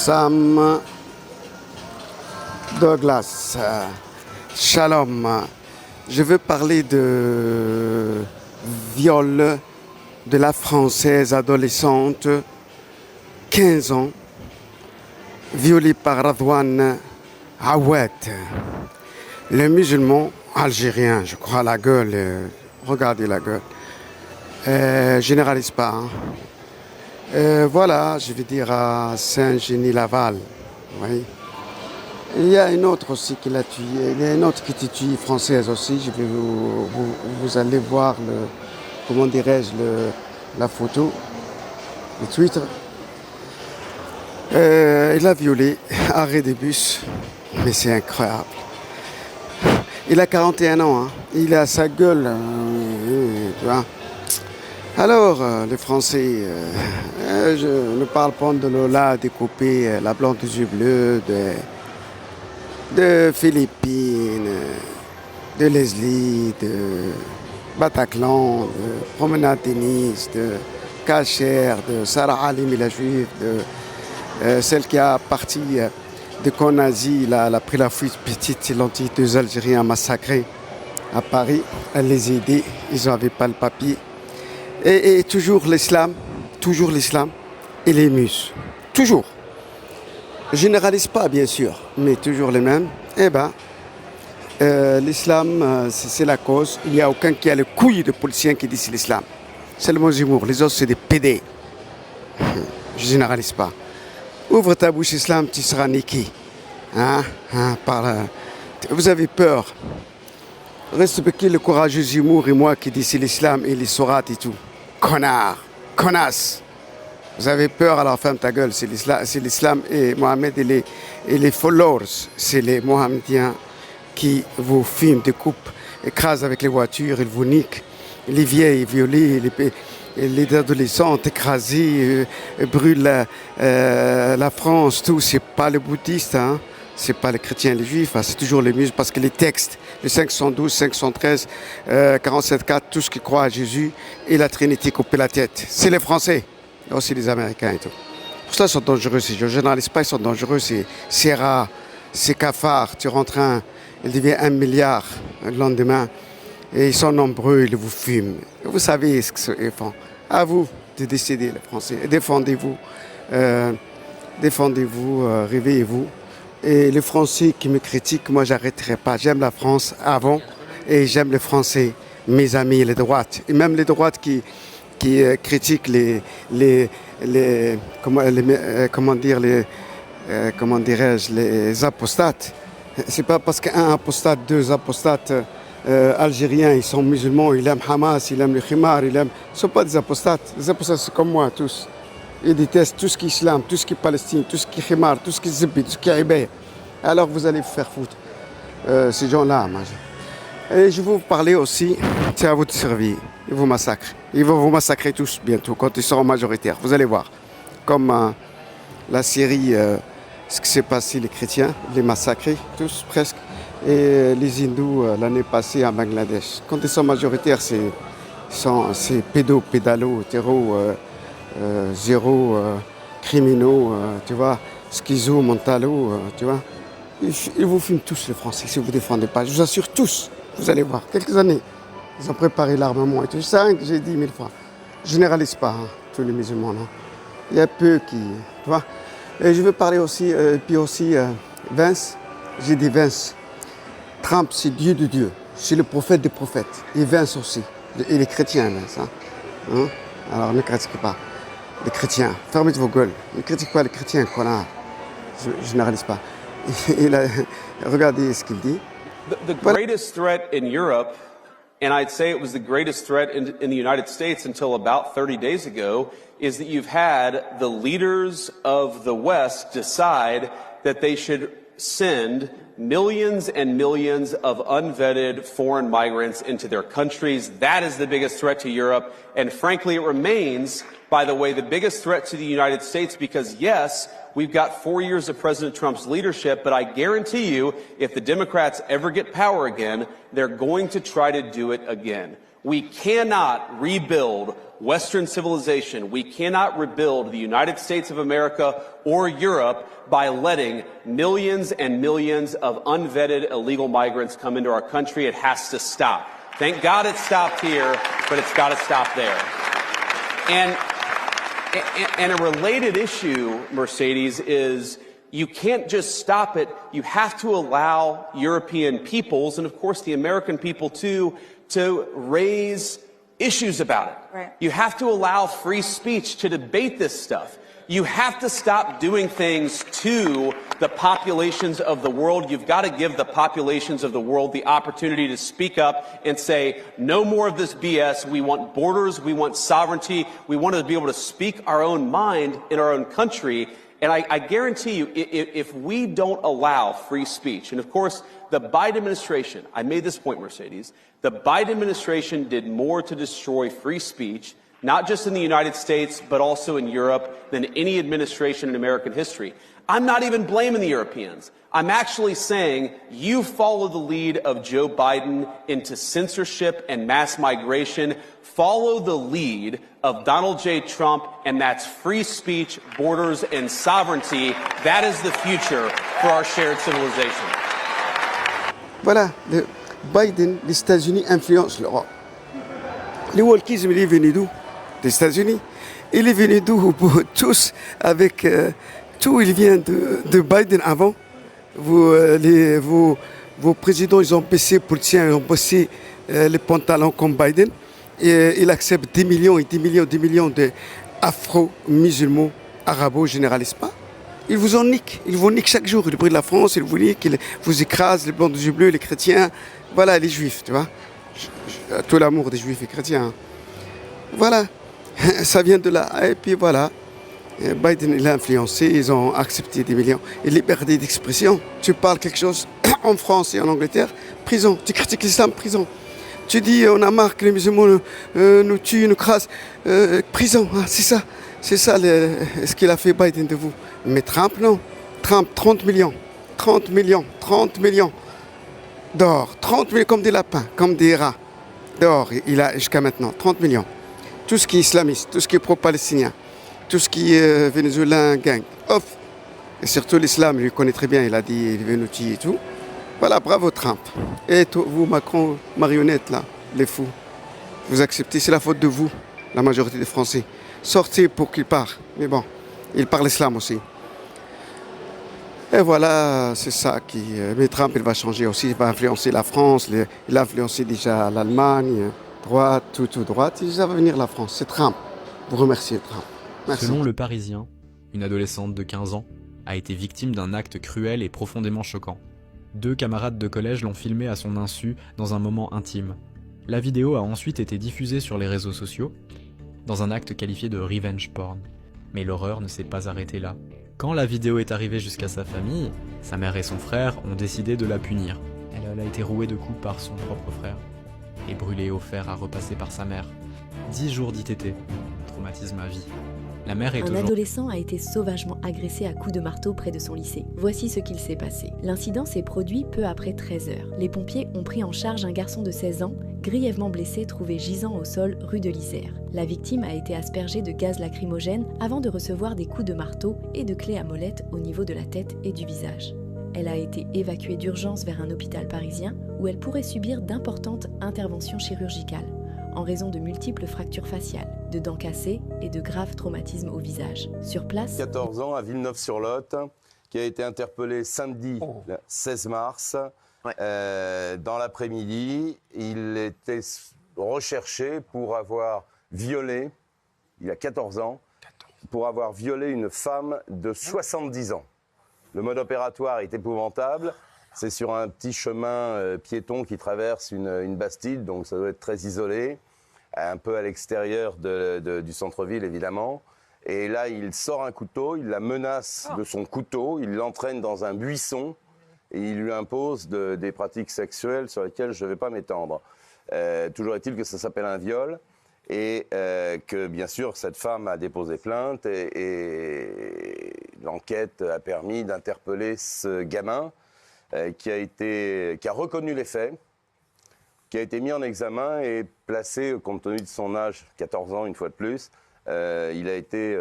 Sam Douglas. Shalom. Je veux parler de viol de la Française adolescente, 15 ans, violée par Radouane Awad. Le musulman algérien, je crois, la gueule, regardez la gueule. Généralise pas. Voilà, je vais dire à Saint-Genis-Laval. Oui. Il y a une autre aussi qui l'a tué. Il y a une autre qui est tuée, française aussi. Je vais vous allez voir comment dirais-je, la photo, le Twitter. Il a violé, arrêt des bus. Mais c'est incroyable. Il a 41 ans, hein. Il a sa gueule. Tu vois. Alors, les Français, je ne parle pas de Lola découpée, la blonde aux yeux bleus, de Philippines, de Leslie, de Bataclan, de Promenade Tennis, de Cacher, de Sarah Halimi la juive, de celle qui a parti de Konazi, elle a pris la fuite petite, l'anti deux Algériens massacrés à Paris. Elle les a aidés, ils n'avaient pas le papier. Et toujours l'islam et les mus. Toujours. Je généralise pas, bien sûr, mais toujours les mêmes. Eh bien, l'islam, c'est la cause. Il n'y a aucun qui a le couille de policiers qui dit c'est l'islam. C'est le mot Zemmour. Les autres, c'est des PD. Je généralise pas. Ouvre ta bouche, islam, tu seras niqué. Vous avez peur. Respectez le courageux Zemmour et moi qui dit c'est l'islam et les sourates et tout. Connard, connasse. Vous avez peur, alors ferme ta gueule. C'est l'islam et Mohamed et les followers. C'est les Mohammediens qui vous filment, découpent, écrasent avec les voitures, ils vous niquent. Les vieilles violées, les adolescents écrasés, brûlent la France, tout. C'est pas les bouddhistes, hein. C'est pas les chrétiens et les juifs, hein. C'est toujours les musulmans, parce que les textes, les 512, 513, 47.4, tout ce qui croit à Jésus et la Trinité couper la tête. C'est les Français, et aussi les Américains et tout. Pour ça, ils sont dangereux, ces gens. Je n'analyse pas, ils sont dangereux, c'est rare, c'est cafard. Tu rentres il devient 1 milliard le lendemain, et ils sont nombreux, ils vous fument. Vous savez ce qu'ils font. À vous de décider, les Français. Défendez-vous, réveillez-vous. Et les Français qui me critiquent, moi j'arrêterai pas. J'aime la France avant et j'aime les Français, mes amis, les droites. Et même les droites qui critiquent les apostates. C'est pas parce qu'un apostate, deux apostates algériens, ils sont musulmans, ils aiment Hamas, ils aiment le Khimar, ils ne sont pas des apostates. Les apostates c'est comme moi tous. Ils détestent tout ce qui est islam, tout ce qui est Palestine, tout ce qui est Khimar, tout ce qui est Zibbi, tout ce qui est Ibé. Alors vous allez vous faire foutre, ces gens-là. Et je vais vous parler aussi, c'est à vous de survivre. Ils vous massacrent. Ils vont vous massacrer tous bientôt, quand ils seront majoritaires. Vous allez voir. Comme la Syrie, ce qui s'est passé, les chrétiens, les massacrés, tous presque. Et les hindous, l'année passée à Bangladesh. Quand ils sont majoritaires, c'est pédalos, terreaux, zéro, criminaux, tu vois, schizo, mentalo, tu vois. Ils vous fument tous les Français si vous ne défendez pas. Je vous assure tous, vous allez voir, quelques années, ils ont préparé l'armement et tout ça, j'ai dit 1000 fois. Je généralise pas, hein, tous les musulmans, non. Il y a peu qui, tu vois. Et je veux parler aussi, Vince, j'ai dit Vince. Trump, c'est Dieu de Dieu, c'est le prophète des prophètes. Et Vince aussi, et les chrétiens, Vince. Hein. Alors ne critiquez pas. Les chrétiens, fermez vos gueules. Ne critiquez pas les chrétiens, connard. Je généralise pas. Regardez ce qu'il dit. The greatest threat in Europe, and I'd say it was the greatest threat in the United States until about 30 days ago, is that you've had the leaders of the West decide that they should send millions and millions of unvetted foreign migrants into their countries. That is the biggest threat to Europe, and frankly, it remains, by the way, the biggest threat to the United States because, yes, we've got 4 years of President Trump's leadership, but I guarantee you, if the Democrats ever get power again, they're going to try to do it again. We cannot rebuild Western civilization. We cannot rebuild the United States of America or Europe by letting millions and millions of unvetted illegal migrants come into our country. It has to stop. Thank God it stopped here, but it's got to stop there. And a related issue, Mercedes, is you can't just stop it. You have to allow European peoples, and of course the American people too, to raise issues about it. Right. You have to allow free speech to debate this stuff. You have to stop doing things to the populations of the world. You've got to give the populations of the world the opportunity to speak up and say, no more of this BS. We want borders. We want sovereignty. We want to be able to speak our own mind in our own country. And I guarantee you, if we don't allow free speech, and of course, the Biden administration, I made this point, Mercedes, the Biden administration did more to destroy free speech, not just in the United States, but also in Europe, than any administration in American history. I'm not even blaming the Europeans. I'm actually saying you follow the lead of Joe Biden into censorship and mass migration. Follow the lead of Donald J. Trump, and that's free speech, borders, and sovereignty. That is the future for our shared civilization. Voilà, Biden, les États-Unis influencent l'Europe. Le wokisme, il est venu d'où? Des États-Unis. Il est venu d'où? Tous avec tout, il vient de Biden avant. Vos présidents, ils ont baissé politiciens, ils ont baissé les pantalons comme Biden. Et il accepte des millions et des millions d'afro-musulmans, arabes, généralisent pas. Ils vous en niquent. Ils vous niquent chaque jour. Ils brûlent la France, ils vous niquent, ils vous écrasent, les blancs des yeux bleus, les chrétiens. Voilà, les juifs, tu vois. Tout l'amour des juifs et chrétiens. Hein. Voilà, ça vient de là. Et puis voilà, Biden, il a influencé, ils ont accepté des millions. Et liberté d'expression. Tu parles quelque chose en France et en Angleterre, prison. Tu critiques l'islam, prison. Tu dis, on a marre que les musulmans nous tuent, nous crasent, prison. Ah, c'est ça ce qu'il a fait Biden de vous. Mais Trump, non. Trump, 30 millions d'or. 30 millions comme des lapins, comme des rats. D'or, il a jusqu'à maintenant, 30 millions. Tout ce qui est islamiste, tout ce qui est pro-palestinien, tout ce qui est vénézuélien, gang, off. Et surtout l'islam, il le connaît très bien, il a dit, il veut nous tuer et tout. Voilà, bravo Trump. Et vous, Macron, marionnette là, les fous. Vous acceptez, c'est la faute de vous, la majorité des Français. Sortez pour qu'il parte. Mais bon, il parle islam aussi. Et voilà, c'est ça qui... Mais Trump, il va changer aussi, il va influencer la France, il a influencé déjà l'Allemagne, droite, tout droite. Ça va venir la France, c'est Trump. Vous remerciez Trump. Merci. Selon Le Parisien, une adolescente de 15 ans a été victime d'un acte cruel et profondément choquant. 2 camarades de collège l'ont filmé à son insu dans un moment intime. La vidéo a ensuite été diffusée sur les réseaux sociaux, dans un acte qualifié de revenge porn. Mais l'horreur ne s'est pas arrêtée là. Quand la vidéo est arrivée jusqu'à sa famille, sa mère et son frère ont décidé de la punir. Elle a été rouée de coups par son propre frère et brûlée au fer à repasser par sa mère. 10 jours d'ITT, traumatisme à vie. La mère est Un adolescent a été sauvagement agressé à coups de marteau près de son lycée. Voici ce qu'il s'est passé. L'incident s'est produit peu après 13 heures. Les pompiers ont pris en charge un garçon de 16 ans, grièvement blessé, trouvé gisant au sol rue de l'Isère. La victime a été aspergée de gaz lacrymogène avant de recevoir des coups de marteau et de clés à molette au niveau de la tête et du visage. Elle a été évacuée d'urgence vers un hôpital parisien où elle pourrait subir d'importantes interventions chirurgicales en raison de multiples fractures faciales, de dents cassées et de graves traumatismes au visage. Sur place, 14 ans à Villeneuve-sur-Lot, qui a été interpellé samedi 16 mars. Dans l'après-midi, il était recherché pour avoir violé, il a 14 ans, pour avoir violé une femme de 70 ans. Le mode opératoire est épouvantable. C'est sur un petit chemin piéton qui traverse une bastide, donc ça doit être très isolé, un peu à l'extérieur du centre-ville évidemment. Et là, il sort un couteau, il la menace de son couteau, il l'entraîne dans un buisson et il lui impose des pratiques sexuelles sur lesquelles je ne vais pas m'étendre. Toujours est-il que ça s'appelle un viol et que bien sûr cette femme a déposé plainte et l'enquête a permis d'interpeller ce gamin qui a reconnu les faits, qui a été mis en examen et placé, compte tenu de son âge, 14 ans une fois de plus, il a été